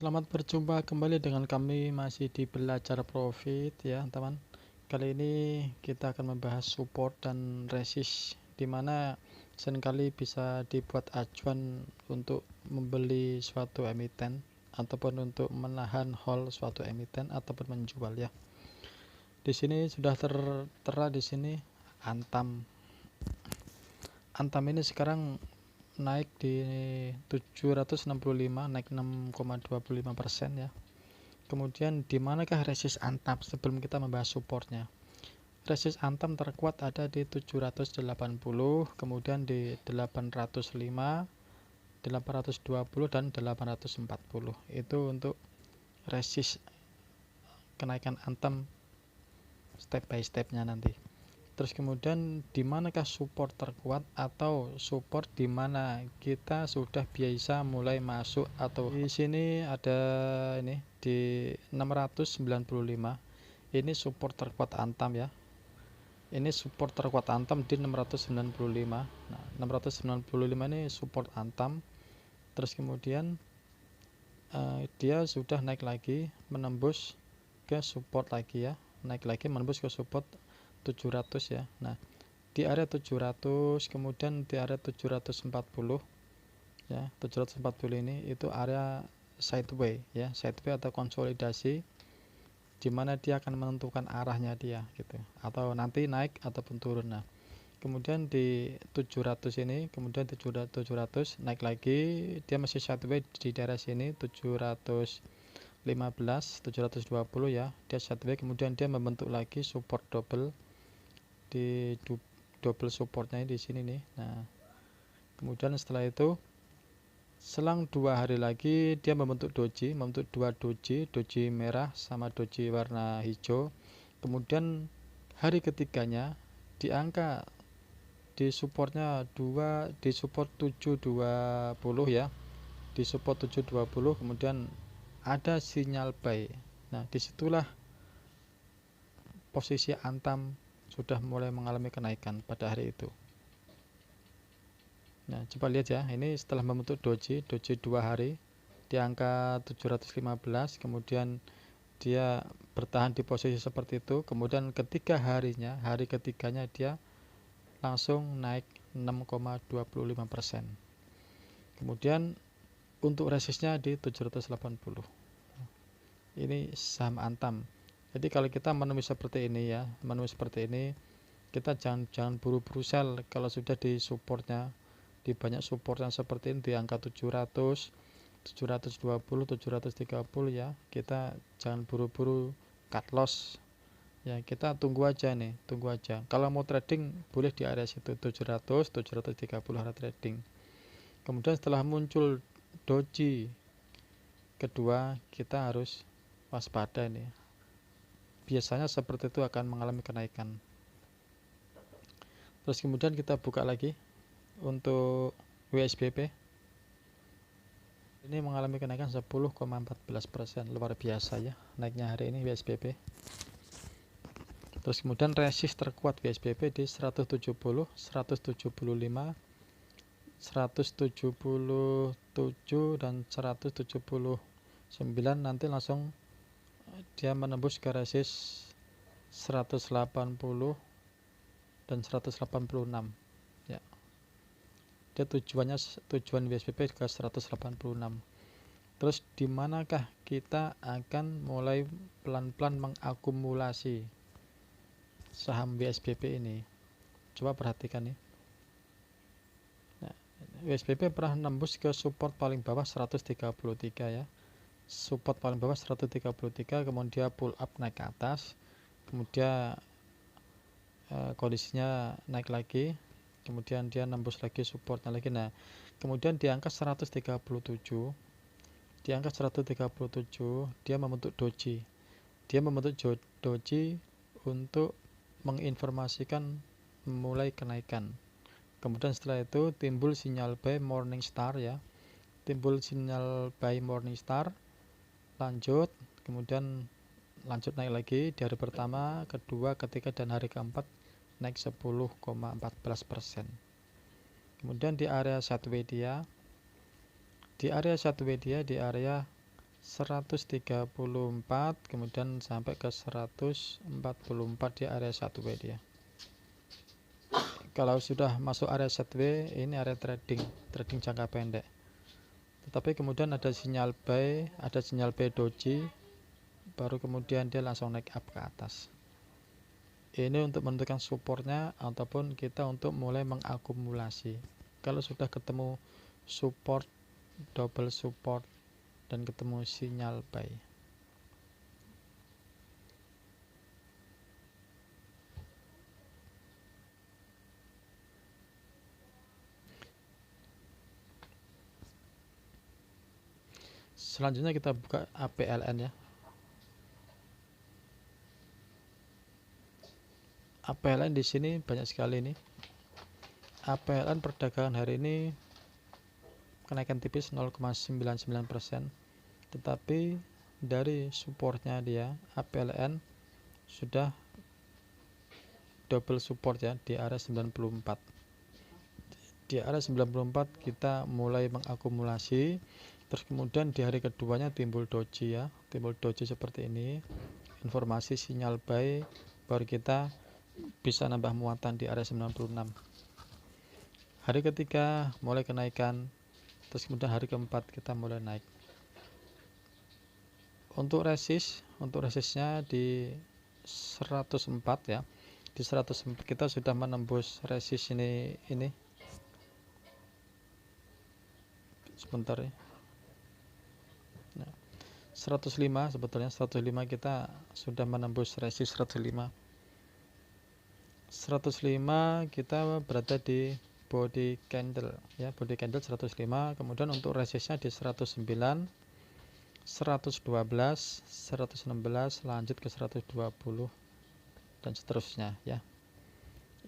Selamat berjumpa kembali dengan kami masih di belajar profit ya teman. Kali ini kita akan membahas support dan resist, di mana seringkali bisa dibuat acuan untuk membeli suatu emiten ataupun untuk menahan hold suatu emiten ataupun menjual ya. Di sini sudah tertera di sini Antam. Antam ini sekarang naik di 765, naik 6,25% ya. Kemudian di manakah resist Antam sebelum kita membahas supportnya? Resist Antam terkuat ada di 780, kemudian di 805, 820 dan 840. Itu untuk resist kenaikan Antam step by stepnya nanti. Terus kemudian di manakah support terkuat atau support di mana kita sudah biasa mulai masuk, atau di sini ada ini di 695. Ini support terkuat Antam ya. Ini support terkuat Antam di 695. Nah, 695 ini support Antam. Terus kemudian dia sudah naik lagi menembus ke support lagi ya. Naik lagi menembus ke support 700 ya. Nah, di area 700, kemudian di area 740 ya. 740 ini itu area sideway ya, sideway atau konsolidasi, di mana dia akan menentukan arahnya dia gitu, atau nanti naik ataupun turun. Nah, kemudian di 700 ini, kemudian 700 naik lagi, dia masih sideway di daerah sini 715, 720 ya, dia sideway, kemudian dia membentuk lagi support double di double supportnya di sini nih. Nah, kemudian setelah itu selang 2 hari lagi dia membentuk doji, membentuk 2 doji merah sama doji warna hijau. Kemudian hari ketiganya di angka di supportnya 2, di support 720 ya, di support 720, kemudian ada sinyal buy. Nah, disitulah posisi Antam sudah mulai mengalami kenaikan pada hari itu. Nah, coba lihat ya, ini setelah membentuk doji 2 hari di angka 715, kemudian dia bertahan di posisi seperti itu, kemudian hari ketiganya dia langsung naik 6,25%. Kemudian untuk resistnya di 780. Ini saham Antam. Jadi kalau kita menemui seperti ini ya, kita jangan buru-buru sell kalau sudah di supportnya, di banyak support yang seperti ini di angka 700, 720, 730 ya. Kita jangan buru-buru cut loss. Ya, kita tunggu aja nih, tunggu aja. Kalau mau trading boleh di area situ 700, 730 area trading. Kemudian setelah muncul doji kedua, kita harus waspada nih. Biasanya seperti itu akan mengalami kenaikan. Terus kemudian kita buka lagi untuk WSBP. Ini mengalami kenaikan 10,14%, luar biasa ya naiknya hari ini WSBP. Terus kemudian resist terkuat WSBP di 170, 175, 177 dan 179. Nanti langsung dia menembus ke resist 180 dan 186 ya. Dia tujuan WSBP ke 186. Terus di manakah kita akan mulai pelan-pelan mengakumulasi saham WSBP ini? Coba perhatikan nih. Nah, WSBP pernah nembus ke support paling bawah 133 ya. Support paling bawah 133, kemudian dia pull up naik ke atas, kemudian kondisinya naik lagi, kemudian dia nembus lagi supportnya lagi. Nah, kemudian di angka 137, dia membentuk doji. Dia membentuk doji untuk menginformasikan mulai kenaikan. Kemudian setelah itu timbul sinyal buy Morningstar ya. Timbul sinyal buy Morningstar, lanjut, kemudian lanjut naik lagi di hari pertama, kedua, ketiga, dan hari keempat naik 10,14%. Kemudian di area sideways dia, di area 134, kemudian sampai ke 144 di area sideways dia. Kalau sudah masuk area sideways, ini area trading jangka pendek. Tetapi kemudian ada sinyal buy doji, baru kemudian dia langsung naik up ke atas. Ini untuk menentukan supportnya ataupun kita untuk mulai mengakumulasi. Kalau sudah ketemu support, double support, dan ketemu sinyal buy. Selanjutnya kita buka APLN ya. APLN di sini banyak sekali nih. APLN perdagangan hari ini kenaikan tipis 0,99%, tetapi dari supportnya dia APLN sudah double support ya di area 94. Di area 94 kita mulai mengakumulasi, terus kemudian di hari keduanya timbul doji ya, timbul doji seperti ini, informasi sinyal buy, baru kita bisa nambah muatan di area 96. Hari ketiga mulai kenaikan, terus kemudian hari keempat kita mulai naik. Untuk resistnya di 104 ya. Di 104 kita sudah menembus resist ini sebentar ya. Nah, 105 sebetulnya 105 kita sudah menembus resist 105. 105 kita berada di body candle ya, body candle 105, kemudian untuk resistnya di 109, 112, 116, lanjut ke 120 dan seterusnya ya.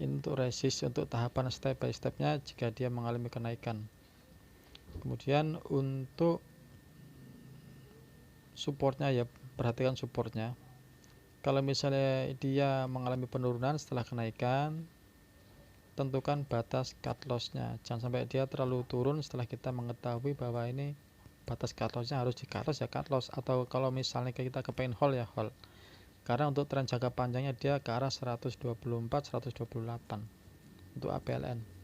Ini untuk resist, untuk tahapan step by stepnya jika dia mengalami kenaikan. Kemudian untuk supportnya ya, perhatikan supportnya. Kalau misalnya dia mengalami penurunan setelah kenaikan, tentukan batas cut loss-nya. Jangan sampai dia terlalu turun setelah kita mengetahui bahwa ini batas cut loss-nya harus di cut loss ya cut loss, atau kalau misalnya kita kepengen hold ya hold. Karena untuk tren jangka panjangnya dia ke arah 124, 128 untuk APLN.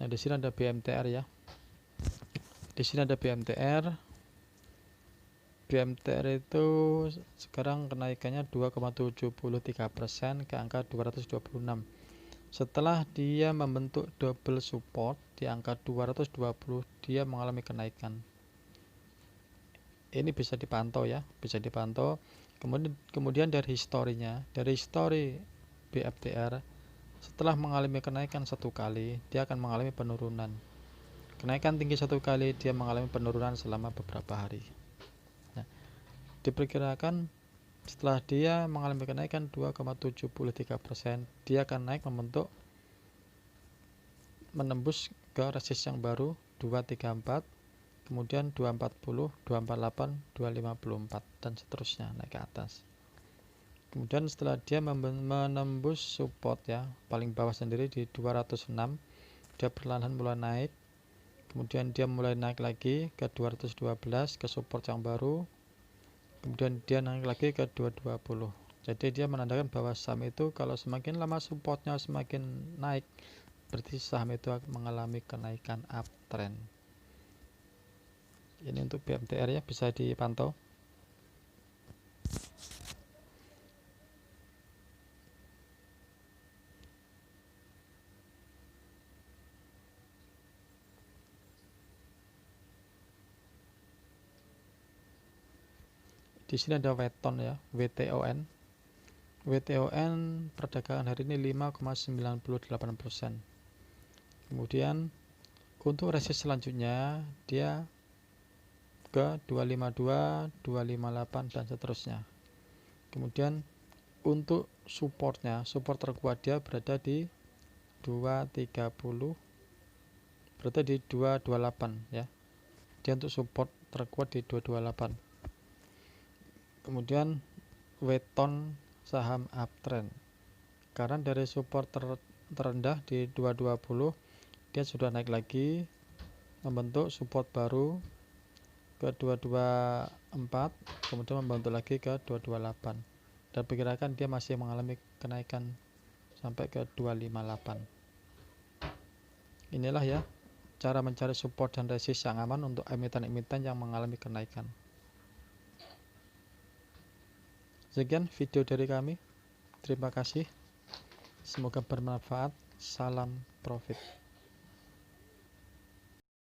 Nah, di sini ada BMTR ya. Di sini ada BMTR. BMTR itu sekarang kenaikannya 2,73% ke angka 226. Setelah dia membentuk double support di angka 220, dia mengalami kenaikan. Ini bisa dipantau ya, bisa dipantau. Kemudian dari historinya, dari histori BMTR, setelah mengalami kenaikan satu kali, dia akan mengalami penurunan. Kenaikan tinggi satu kali, dia mengalami penurunan selama beberapa hari. Nah, diperkirakan setelah dia mengalami kenaikan 2,73%, dia akan naik menembus ke resist yang baru 234, kemudian 240, 248, 254 dan seterusnya naik ke atas. Kemudian setelah dia menembus support ya, paling bawah sendiri di 206, dia perlahan mulai naik. Kemudian dia mulai naik lagi ke 212 ke support yang baru. Kemudian dia naik lagi ke 220. Jadi dia menandakan bahwa saham itu kalau semakin lama supportnya semakin naik, berarti saham itu mengalami kenaikan uptrend. Ini untuk BMTR ya, bisa dipantau. Di sini ada Weton ya, WTON. WTON perdagangan hari ini 5,98%. Kemudian untuk resist selanjutnya dia ke 252, 258 dan seterusnya. Kemudian untuk supportnya, support terkuat dia berada di 230, berada di 228 ya. Dia untuk support terkuat di 228. Kemudian weton saham uptrend, karena dari support terendah di 220 dia sudah naik lagi membentuk support baru ke 224, kemudian membentuk lagi ke 228, dan perkirakan dia masih mengalami kenaikan sampai ke 258. Inilah ya cara mencari support dan resist yang aman untuk emiten-emiten yang mengalami kenaikan. Sekian video dari kami. Terima kasih. Semoga bermanfaat. Salam profit.